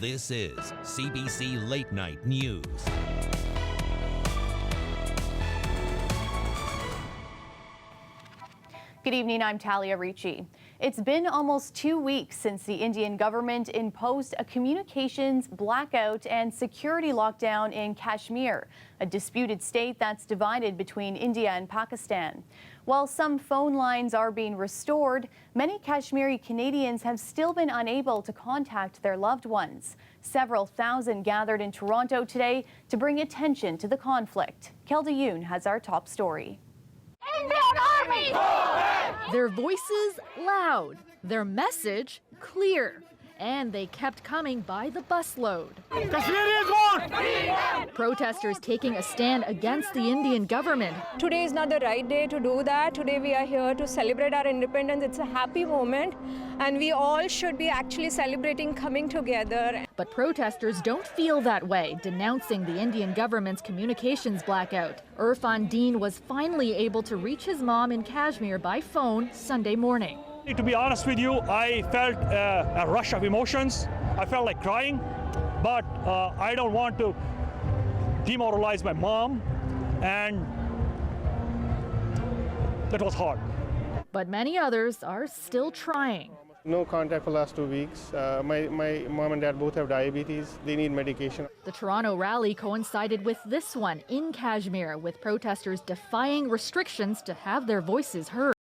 This is CBC Late Night News. Good evening, I'm Talia Ricci. It's been almost 2 weeks since the Indian government imposed a communications blackout and security lockdown in Kashmir, a disputed state that's divided between India and Pakistan. While some phone lines are being restored, many Kashmiri Canadians have still been unable to contact their loved ones. Several thousand gathered in Toronto today to bring attention to the conflict. Kelda Yoon has our top story. Indian Army! Their voices loud, their message clear, and they kept coming by the busload. Protesters taking a stand against the Indian government. Today is not the right day to do that. Today we are here to celebrate our independence. It's a happy moment, and we all should be actually celebrating coming together. But protesters don't feel that way, denouncing the Indian government's communications blackout. Irfan Dean was finally able to reach his mom in Kashmir by phone Sunday morning. To be honest with you, I felt a rush of emotions. I felt like crying, but I don't want to demoralize my mom, and that was hard. But many others are still trying. No contact for the last 2 weeks. My mom and dad both have diabetes. They need medication. The Toronto rally coincided with this one in Kashmir, with protesters defying restrictions to have their voices heard.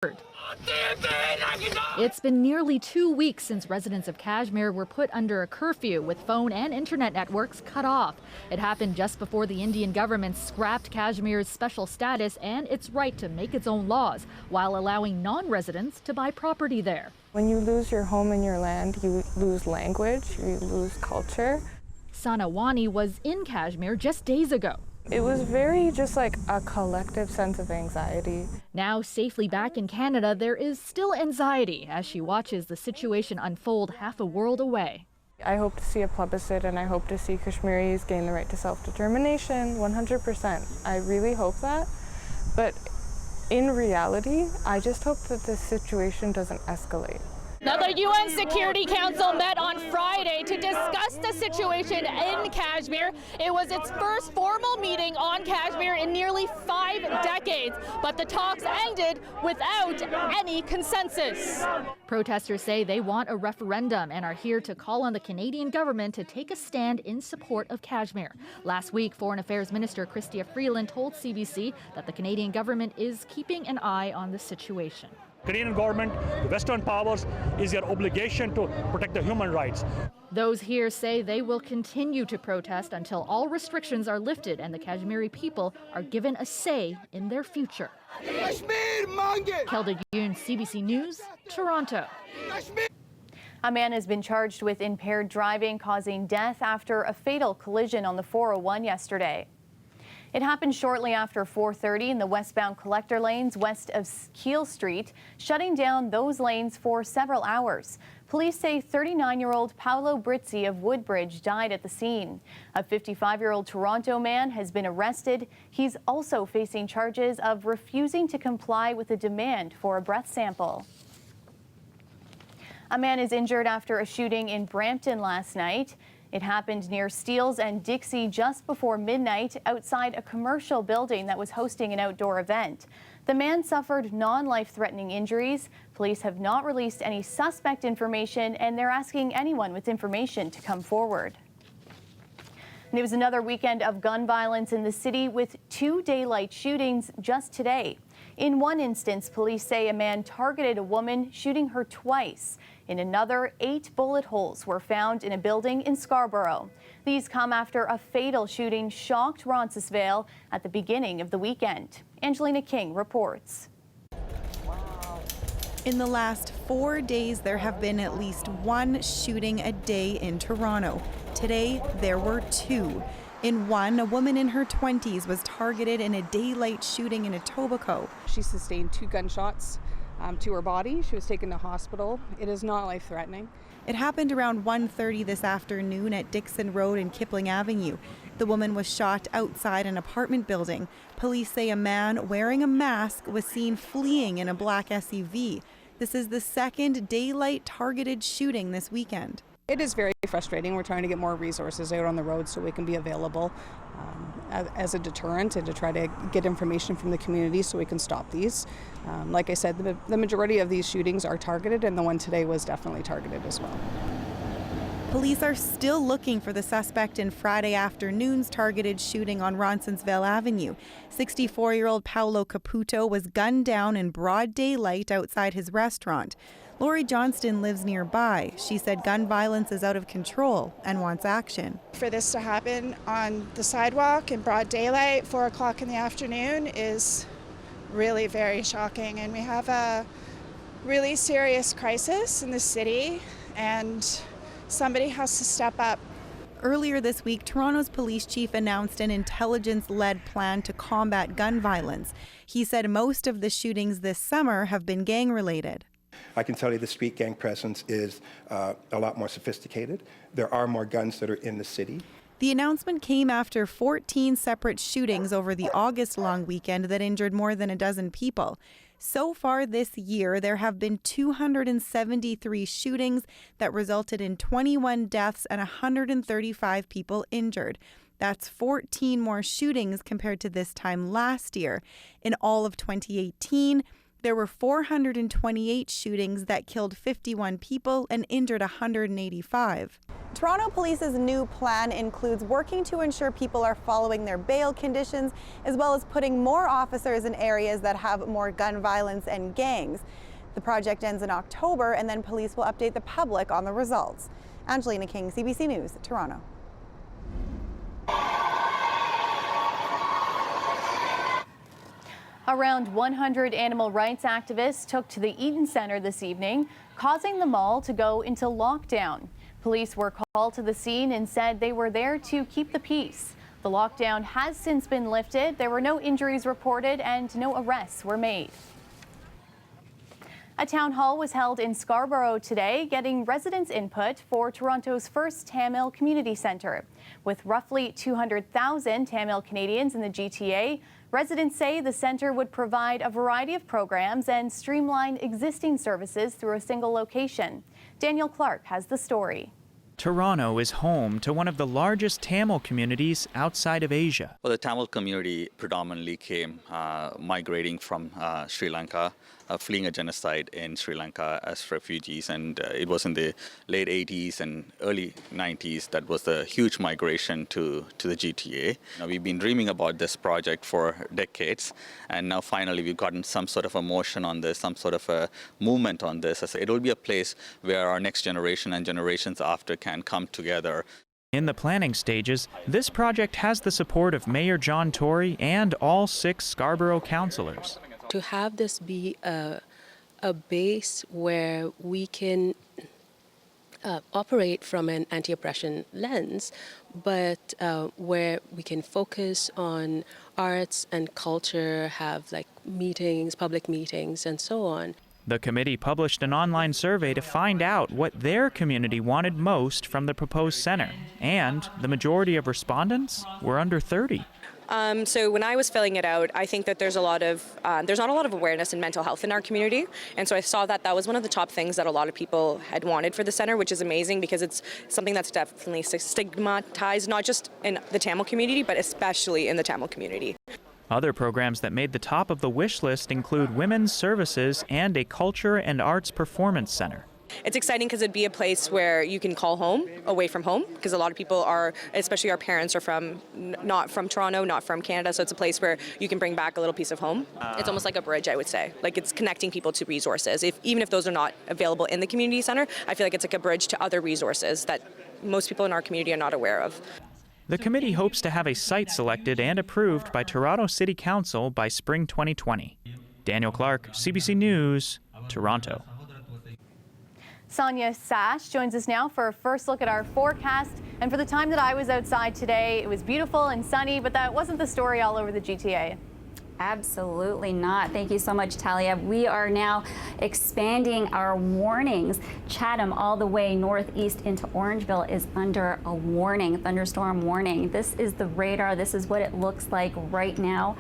It's been nearly 2 weeks since residents of Kashmir were put under a curfew with phone and internet networks cut off. It happened just before the Indian government scrapped Kashmir's special status and its right to make its own laws, while allowing non-residents to buy property there. When you lose your home and your land, you lose language, you lose culture. Sana Wani was in Kashmir just days ago. It was very just like a collective sense of anxiety. Now safely back in Canada, there is still anxiety as she watches the situation unfold half a world away. I hope to see a plebiscite, and I hope to see Kashmiris gain the right to self-determination, 100%. I really hope that. But in reality, I just hope that this situation doesn't escalate. Now, the UN Security Council met on Friday to discuss the situation in Kashmir. It was its first formal meeting on Kashmir in nearly 5 decades, but the talks ended without any consensus. Protesters say they want a referendum and are here to call on the Canadian government to take a stand in support of Kashmir. Last week, Foreign Affairs Minister Chrystia Freeland told CBC that the Canadian government is keeping an eye on the situation. Canadian government, the Western powers, is their obligation to protect the human rights. Those here say they will continue to protest until all restrictions are lifted and the Kashmiri people are given a say in their future. Kelda Yoon, CBC News, Toronto. A man has been charged with impaired driving causing death after a fatal collision on the 401 yesterday. It happened shortly after 4:30 in the westbound collector lanes west of Keele Street, shutting down those lanes for several hours. Police say 39-year-old Paolo Brizzi of Woodbridge died at the scene. A 55-year-old Toronto man has been arrested. He's also facing charges of refusing to comply with a demand for a breath sample. A man is injured after a shooting in Brampton last night. It happened near Steeles and Dixie just before midnight outside a commercial building that was hosting an outdoor event. The man suffered non-life-threatening injuries. Police have not released any suspect information, and they're asking anyone with information to come forward. And it was another weekend of gun violence in the city with 2 daylight shootings just today. In one instance, police say a man targeted a woman, shooting her twice. In another, 8 bullet holes were found in a building in Scarborough. These come after a fatal shooting shocked Roncesvalles at the beginning of the weekend. Angelina King reports. In the last 4 days, there have been at least 1 shooting a day in Toronto. Today, there were 2. In one, a woman in her 20s was targeted in a daylight shooting in Etobicoke. She sustained 2 gunshots to her body. She was taken to hospital. It is not life-threatening. It happened around 1:30 this afternoon at Dixon Road and Kipling Avenue. The woman was shot outside an apartment building. Police say a man wearing a mask was seen fleeing in a black SUV. This is the second daylight targeted shooting this weekend. It is very frustrating. We're trying to get more resources out on the road so we can be available as a deterrent and to try to get information from the community so we can stop these. Like I said, the majority of these shootings are targeted, and the one today was definitely targeted as well. Police are still looking for the suspect in Friday afternoon's targeted shooting on Ronsonsville Avenue. 64-year-old Paolo Caputo was gunned down in broad daylight outside his restaurant. Lori Johnston lives nearby. She said gun violence is out of control and wants action. For this to happen on the sidewalk in broad daylight, 4 o'clock in the afternoon, is really very shocking. And we have a really serious crisis in the city, and somebody has to step up. Earlier this week, Toronto's police chief announced an intelligence-led plan to combat gun violence. He said most of the shootings this summer have been gang-related. I can tell you the street gang presence is a lot more sophisticated. There are more guns that are in the city. The announcement came after 14 separate shootings over the August long weekend that injured more than a dozen people. So far this year, there have been 273 shootings that resulted in 21 deaths and 135 people injured. That's 14 more shootings compared to this time last year. In all of 2018, there were 428 shootings that killed 51 people and injured 185. Toronto Police's new plan includes working to ensure people are following their bail conditions, as well as putting more officers in areas that have more gun violence and gangs. The project ends in October, and then police will update the public on the results. Angelina King, CBC News, Toronto. Around 100 animal rights activists took to the Eaton Centre this evening, causing the mall to go into lockdown. Police were called to the scene and said they were there to keep the peace. The lockdown has since been lifted. There were no injuries reported and no arrests were made. A town hall was held in Scarborough today, getting residents' input for Toronto's first Tamil Community Centre. With roughly 200,000 Tamil Canadians in the GTA, residents say the centre would provide a variety of programs and streamline existing services through a single location. Daniel Clark has the story. Toronto is home to one of the largest Tamil communities outside of Asia. Well, the Tamil community predominantly came migrating from Sri Lanka, fleeing a genocide in Sri Lanka as refugees, and it was in the late 80s and early 90s that was the huge migration to the GTA. Now, we've been dreaming about this project for decades, and now finally we've gotten some sort of a motion on this, some sort of a movement on this. It will be a place where our next generation and generations after can come together. In the planning stages, this project has the support of Mayor John Tory and all 6 Scarborough councillors. To have this be a base where we can operate from an anti-oppression lens, but where we can focus on arts and culture, have like meetings, public meetings, and so on. The committee published an online survey to find out what their community wanted most from the proposed centre, and the majority of respondents were under 30. So when I was filling it out, I think that there's not a lot of awareness in mental health in our community, and so I saw that was one of the top things that a lot of people had wanted for the centre, which is amazing because it's something that's definitely stigmatized, not just in the Tamil community, but especially in the Tamil community. Other programs that made the top of the wish list include women's services and a culture and arts performance center. It's exciting because it'd be a place where you can call home, away from home, because a lot of people are, especially our parents, are not from Toronto, not from Canada, so it's a place where you can bring back a little piece of home. It's almost like a bridge, I would say. Like, it's connecting people to resources. Even if those are not available in the community center, I feel like it's like a bridge to other resources that most people in our community are not aware of. The committee hopes to have a site selected and approved by Toronto City Council by spring 2020. Daniel Clark, CBC News, Toronto. Sonia Sash joins us now for a first look at our forecast. And for the time that I was outside today, it was beautiful and sunny, but that wasn't the story all over the GTA. Absolutely not. Thank you so much, Talia. We are now expanding our warnings. Chatham all the way northeast into Orangeville is under a warning, thunderstorm warning. This is the radar. This is what it looks like right now.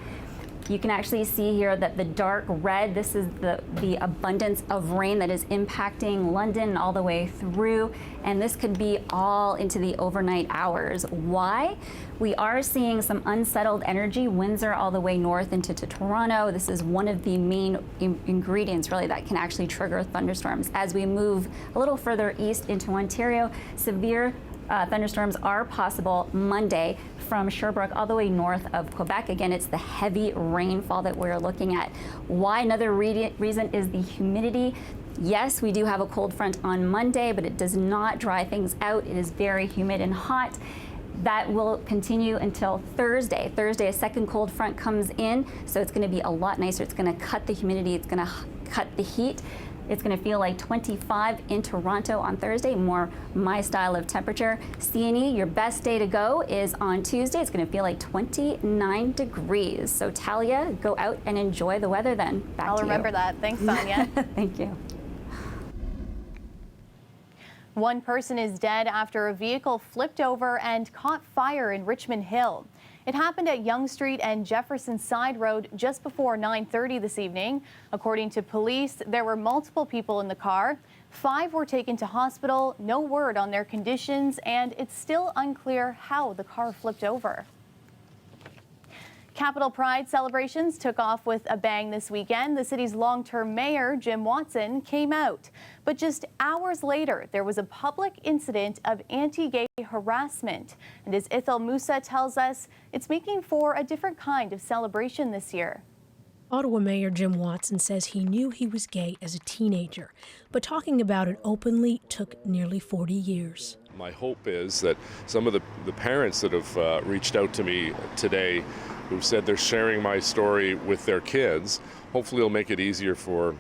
You can actually see here that the dark red, this is the abundance of rain that is impacting London all the way through, and this could be all into the overnight hours. Why? We are seeing some unsettled energy. Winds are all the way north into Toronto. This is one of the main ingredients, really, that can actually trigger thunderstorms. As we move a little further east into Ontario, severe thunderstorms are possible Monday from Sherbrooke all the way north of Quebec. Again, it's the heavy rainfall that we're looking at. Why? Another reason is the humidity. Yes, we do have a cold front on Monday, but it does not dry things out. It is very humid and hot. That will continue until Thursday. Thursday, a second cold front comes in, so it's going to be a lot nicer. It's going to cut the humidity. It's going to cut the heat. It's going to feel like 25 in Toronto on Thursday, more my style of temperature. CNE, your best day to go is on Tuesday. It's going to feel like 29 degrees. So Talia, go out and enjoy the weather then. Back to you. I'll remember that. Thanks, Sonia. Thank you. One person is dead after a vehicle flipped over and caught fire in Richmond Hill. It happened at Yonge Street and Jefferson Side Road just before 9:30 this evening. According to police, there were multiple people in the car. 5 were taken to hospital, no word on their conditions, and it's still unclear how the car flipped over. Capital Pride celebrations took off with a bang this weekend. The city's long-term mayor, Jim Watson, came out. But just hours later, there was a public incident of anti-gay harassment. And as Ithel Musa tells us, it's making for a different kind of celebration this year. Ottawa Mayor Jim Watson says he knew he was gay as a teenager, but talking about it openly took nearly 40 years. My hope is that some of the parents that have reached out to me today who said they're sharing my story with their kids, hopefully it'll make it easier for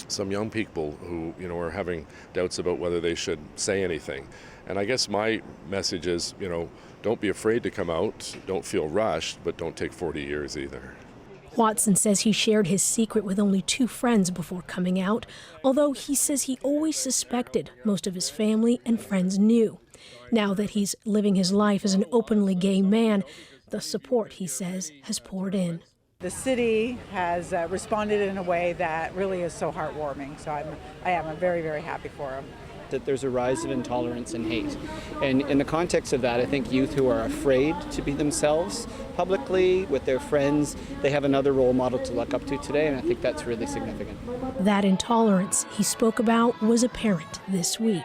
some young people who, are having doubts about whether they should say anything. And I guess my message is, don't be afraid to come out, don't feel rushed, but don't take 40 years either. Watson says he shared his secret with only 2 friends before coming out, although he says he always suspected most of his family and friends knew. Now that he's living his life as an openly gay man, the support, he says, has poured in. The city has responded in a way that really is so heartwarming, so I am very, very happy for him. That there's a rise of intolerance and hate. And in the context of that, I think youth who are afraid to be themselves publicly with their friends, they have another role model to look up to today, and I think that's really significant. That intolerance he spoke about was apparent this week.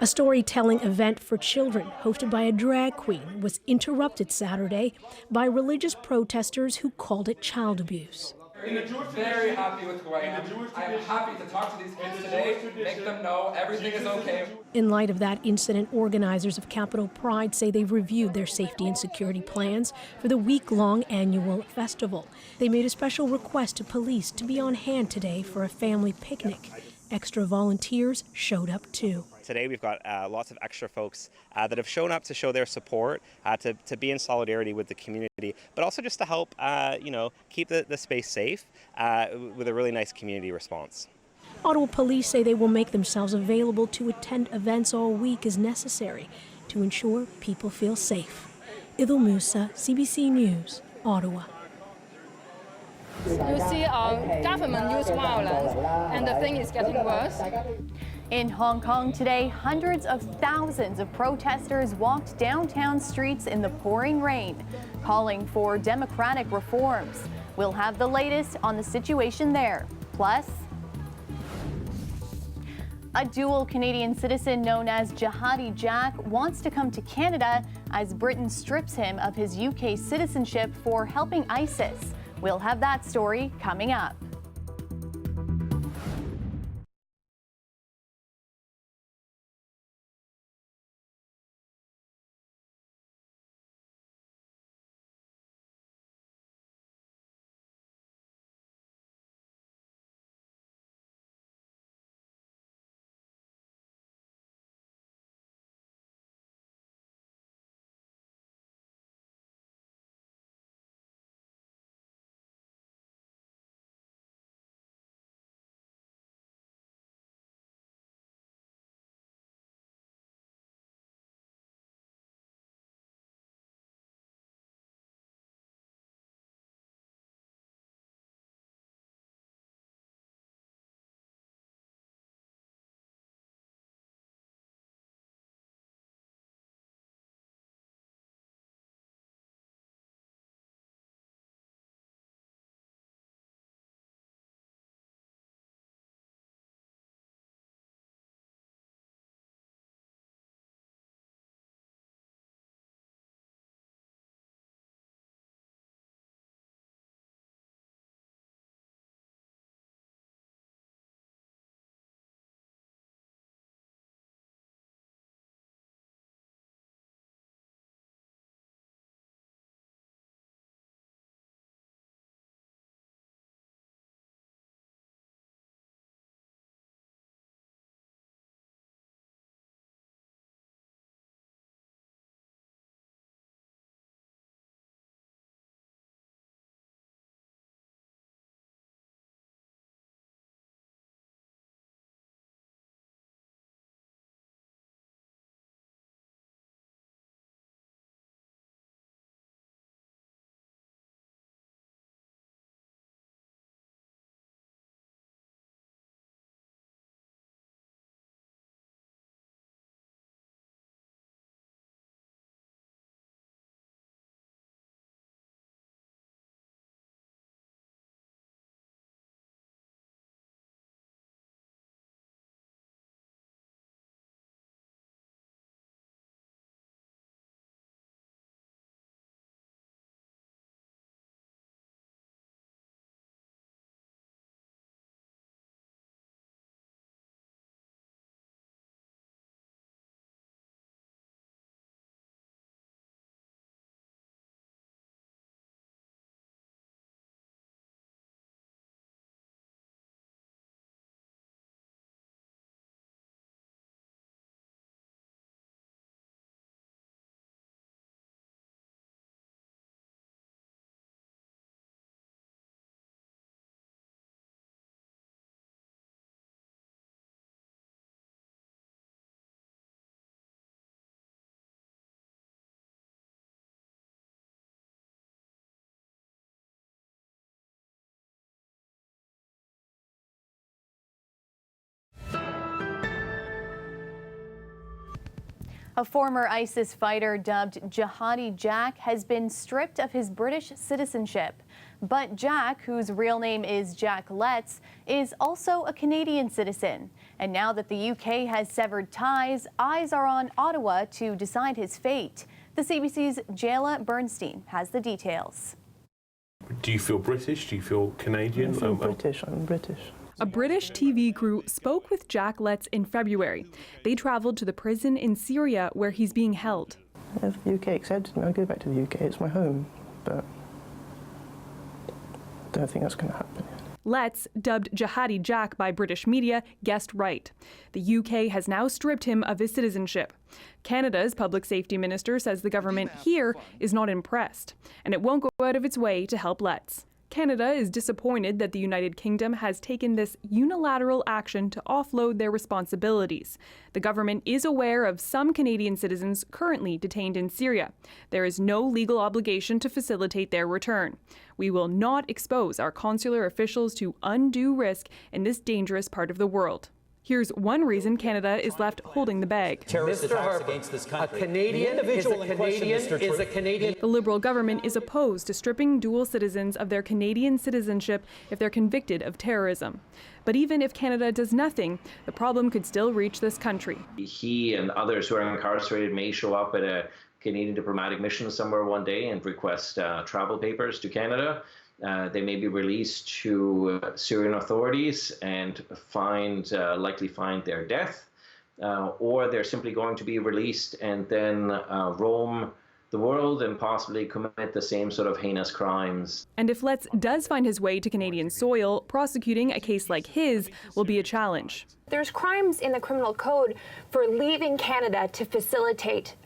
A storytelling event for children hosted by a drag queen was interrupted Saturday by religious protesters who called it child abuse. Very happy with who I am. I'm happy to talk to these kids today, make them know everything is okay. In light of that incident, organizers of Capital Pride say they've reviewed their safety and security plans for the week-long annual festival. They made a special request to police to be on hand today for a family picnic. Extra volunteers showed up too. Today we've got lots of extra folks that have shown up to show their support, to be in solidarity with the community, but also just to help, keep the space safe with a really nice community response. Ottawa police say they will make themselves available to attend events all week as necessary to ensure people feel safe. Ithel Musa, CBC News, Ottawa. You see, our government use violence, and the thing is getting worse. In Hong Kong today, hundreds of thousands of protesters walked downtown streets in the pouring rain, calling for democratic reforms. We'll have the latest on the situation there. Plus, a dual Canadian citizen known as Jihadi Jack wants to come to Canada as Britain strips him of his UK citizenship for helping ISIS. We'll have that story coming up. A former ISIS fighter dubbed Jihadi Jack has been stripped of his British citizenship. But Jack, whose real name is Jack Letts, is also a Canadian citizen. And now that the UK has severed ties, eyes are on Ottawa to decide his fate. The CBC's Jayla Bernstein has the details. Do you feel British? Do you feel Canadian? I feel British. I'm British. A British TV crew spoke with Jack Letts in February. They traveled to the prison in Syria where he's being held. If the UK accepted me, I'll go back to the UK. It's my home, but I don't think that's going to happen. Letts, dubbed Jihadi Jack by British media, guessed right. The UK has now stripped him of his citizenship. Canada's public safety minister says the government here is not impressed, and it won't go out of its way to help Letts. Canada is disappointed that the United Kingdom has taken this unilateral action to offload their responsibilities. The government is aware of some Canadian citizens currently detained in Syria. There is no legal obligation to facilitate their return. We will not expose our consular officials to undue risk in this dangerous part of the world. Here's one reason Canada is left holding the bag. Terrorist attacks against this country. A Canadian is a Canadian. The Liberal government is opposed to stripping dual citizens of their Canadian citizenship if they're convicted of terrorism. But even if Canada does nothing, the problem could still reach this country. He and others who are incarcerated may show up at a Canadian diplomatic mission somewhere one day and request travel papers to Canada. They may be released to Syrian authorities and likely find their death, or they're simply going to be released and then roam the world and possibly commit the same sort of heinous crimes. And if Letts does find his way to Canadian soil, prosecuting a case like his will be a challenge. There's crimes in the criminal code for leaving Canada to facilitate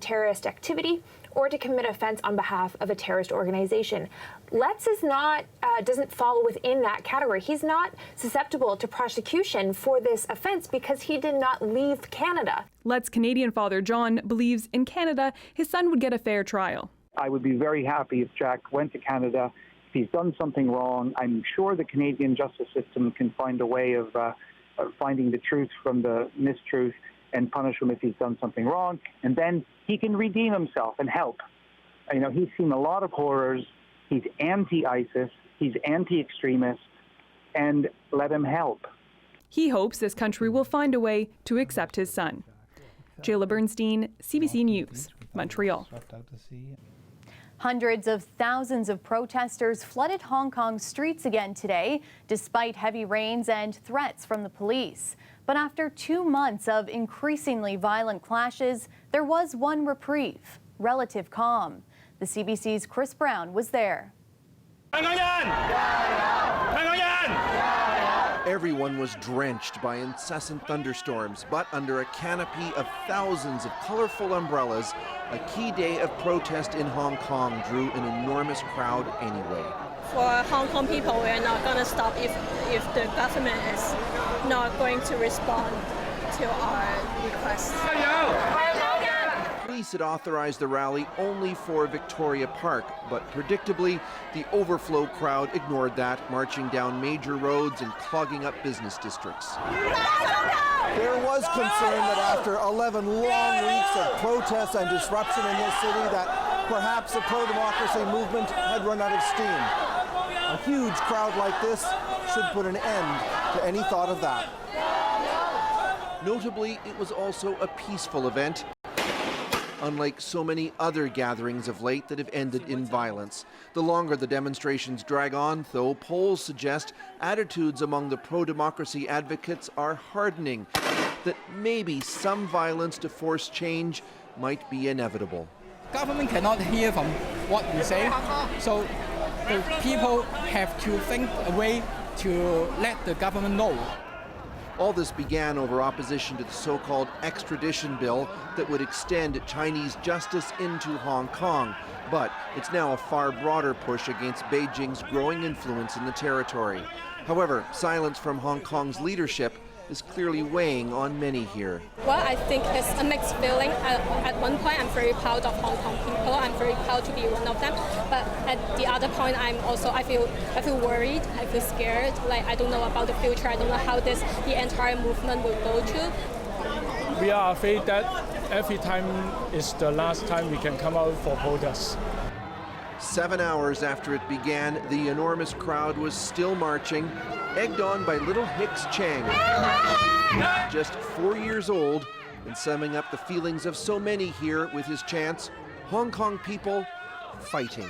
terrorist activity or to commit offense on behalf of a terrorist organization. Letts is not, doesn't fall within that category. He's not susceptible to prosecution for this offense because he did not leave Canada. Letts' Canadian father, John, believes in Canada his son would get a fair trial. I would be very happy if Jack went to Canada. If he's done something wrong, I'm sure the Canadian justice system can find a way of finding the truth from the mistruth and punish him if he's done something wrong. And then he can redeem himself and help. You know, he's seen a lot of horrors. He's anti-ISIS. He's anti-extremist. And let him help. He hopes this country will find a way to accept his son. Jayla Bernstein, CBC News, Montreal. Hundreds of thousands of protesters flooded Hong Kong's streets again today, despite heavy rains and threats from the police. But after 2 months of increasingly violent clashes, there was one reprieve, relative calm. The CBC's Chris Brown was there. Everyone was drenched by incessant thunderstorms, but under a canopy of thousands of colorful umbrellas, a key day of protest in Hong Kong drew an enormous crowd anyway. For Hong Kong people, we're not going to stop if the government is not going to respond to our requests. Police had authorized the rally only for Victoria Park, but predictably, the overflow crowd ignored that, marching down major roads and clogging up business districts. There was concern that after 11 long weeks of protests and disruption in this city, that perhaps the pro-democracy movement had run out of steam. A huge crowd like this should put an end to any thought of that. Notably, it was also a peaceful event, unlike so many other gatherings of late that have ended in violence. The longer the demonstrations drag on, though, polls suggest attitudes among the pro-democracy advocates are hardening, that maybe some violence to force change might be inevitable. Government cannot hear from what we say, so the people have to think a way to let the government know. All this began over opposition to the so-called extradition bill that would extend Chinese justice into Hong Kong. But it's now a far broader push against Beijing's growing influence in the territory. However, silence from Hong Kong's leadership is clearly weighing on many here. Well, I think it's a mixed feeling. At one point, I'm very proud of Hong Kong people. I'm very proud to be one of them. But at the other point, I feel worried. I feel scared. Like I don't know about the future. I don't know how the entire movement will go to. We are afraid that every time is the last time we can come out for protests. 7 hours after it began, the enormous crowd was still marching, egged on by little Hicks Chang, just 4 years old, and summing up the feelings of so many here with his chants, Hong Kong people fighting.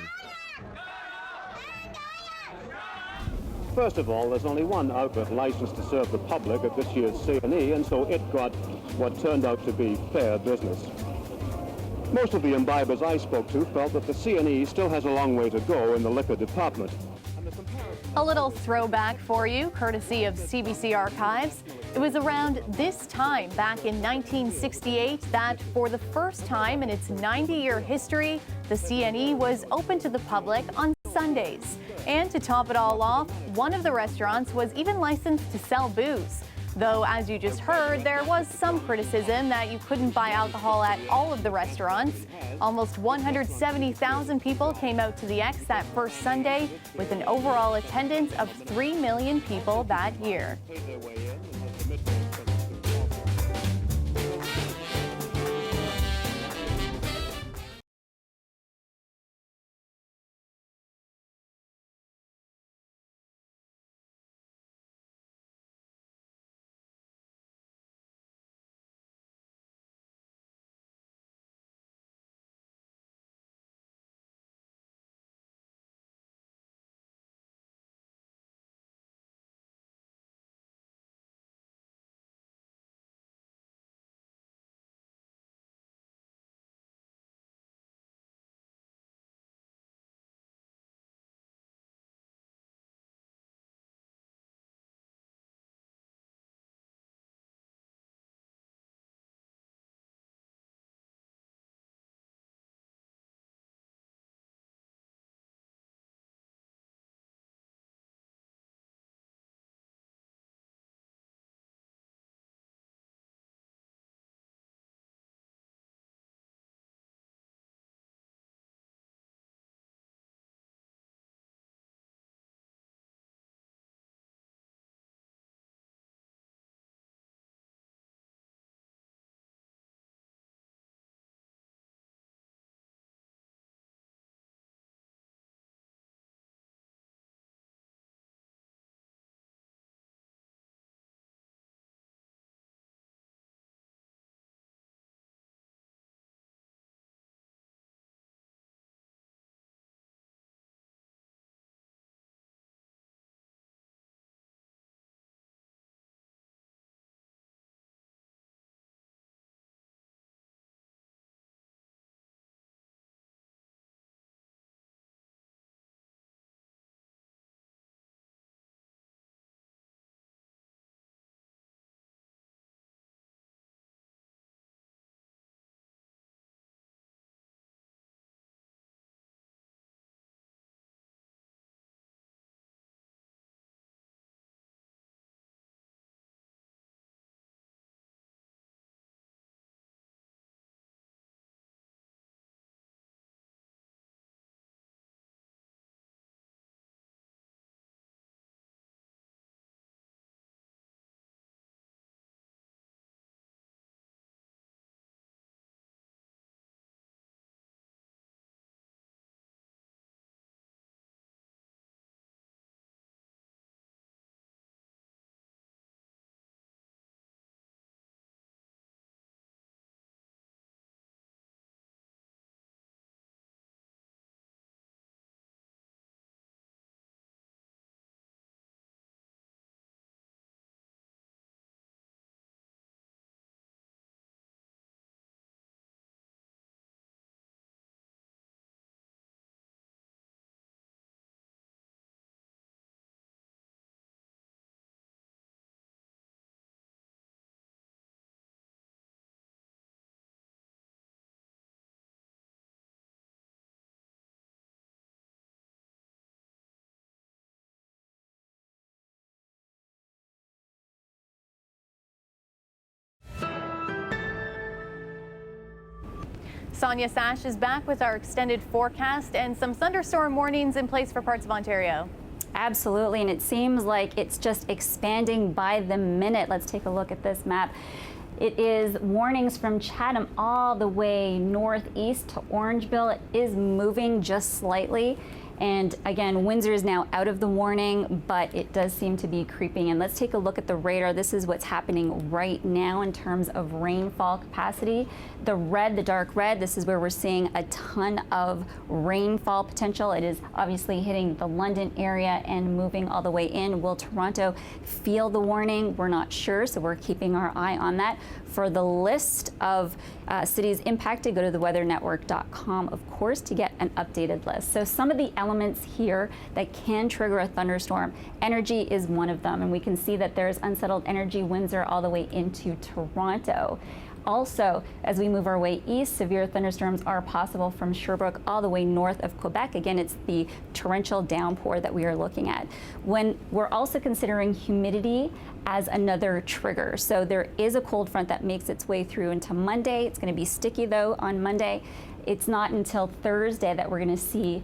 First of all, there's only one outlet licensed to serve the public at this year's CNE, and so it got what turned out to be fair business. Most of the imbibers I spoke to felt that the CNE still has a long way to go in the liquor department. A little throwback for you, courtesy of CBC Archives. It was around this time, back in 1968, that for the first time in its 90-year history, the CNE was open to the public on Sundays. And to top it all off, one of the restaurants was even licensed to sell booze. Though, as you just heard, there was some criticism that you couldn't buy alcohol at all of the restaurants. Almost 170,000 people came out to the X that first Sunday, with an overall attendance of 3 million people that year. Sonia Sash is back with our extended forecast and some thunderstorm warnings in place for parts of Ontario. Absolutely, and it seems like it's just expanding by the minute. Let's take a look at this map. It is warnings from Chatham all the way northeast to Orangeville. It is moving just slightly. And again, Windsor is now out of the warning, but it does seem to be creeping in. Let's take a look at the radar. This is what's happening right now in terms of rainfall capacity. The red, the dark red, this is where we're seeing a ton of rainfall potential. It is obviously hitting the London area and moving all the way in. Will Toronto feel the warning? We're not sure, so we're keeping our eye on that. For the list of cities impacted, go to theweathernetwork.com, of course, to get an updated list. So some of the elements here that can trigger a thunderstorm, energy is one of them, and we can see that there's unsettled energy Windsor all the way into Toronto. Also, as we move our way east, severe thunderstorms are possible from Sherbrooke all the way north of Quebec. Again, it's the torrential downpour that we are looking at. When we're also considering humidity as another trigger. So there is a cold front that makes its way through into Monday. It's going to be sticky though on Monday. It's not until Thursday that we're going to see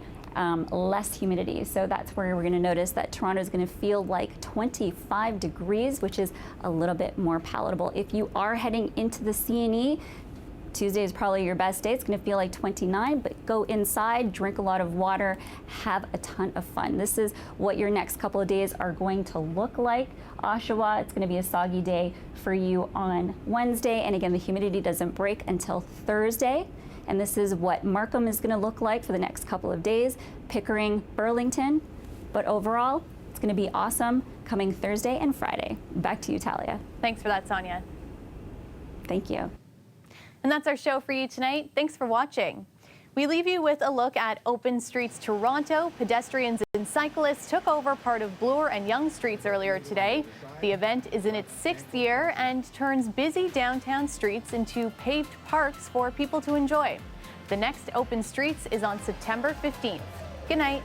less humidity. So that's where we're going to notice that Toronto is going to feel like 25 degrees, which is a little bit more palatable. If you are heading into the CNE, Tuesday is probably your best day. It's going to feel like 29, but go inside, drink a lot of water, have a ton of fun. This is what your next couple of days are going to look like. Oshawa, it's going to be a soggy day for you on Wednesday. And again, the humidity doesn't break until Thursday. And this is what Markham is going to look like for the next couple of days. Pickering, Burlington. But overall, it's going to be awesome coming Thursday and Friday. Back to you, Talia. Thanks for that, Sonia. Thank you. And that's our show for you tonight. Thanks for watching. We leave you with a look at Open Streets Toronto. Pedestrians and cyclists took over part of Bloor and Yonge Streets earlier today. The event is in its 6th year and turns busy downtown streets into paved parks for people to enjoy. The next Open Streets is on September 15th. Good night.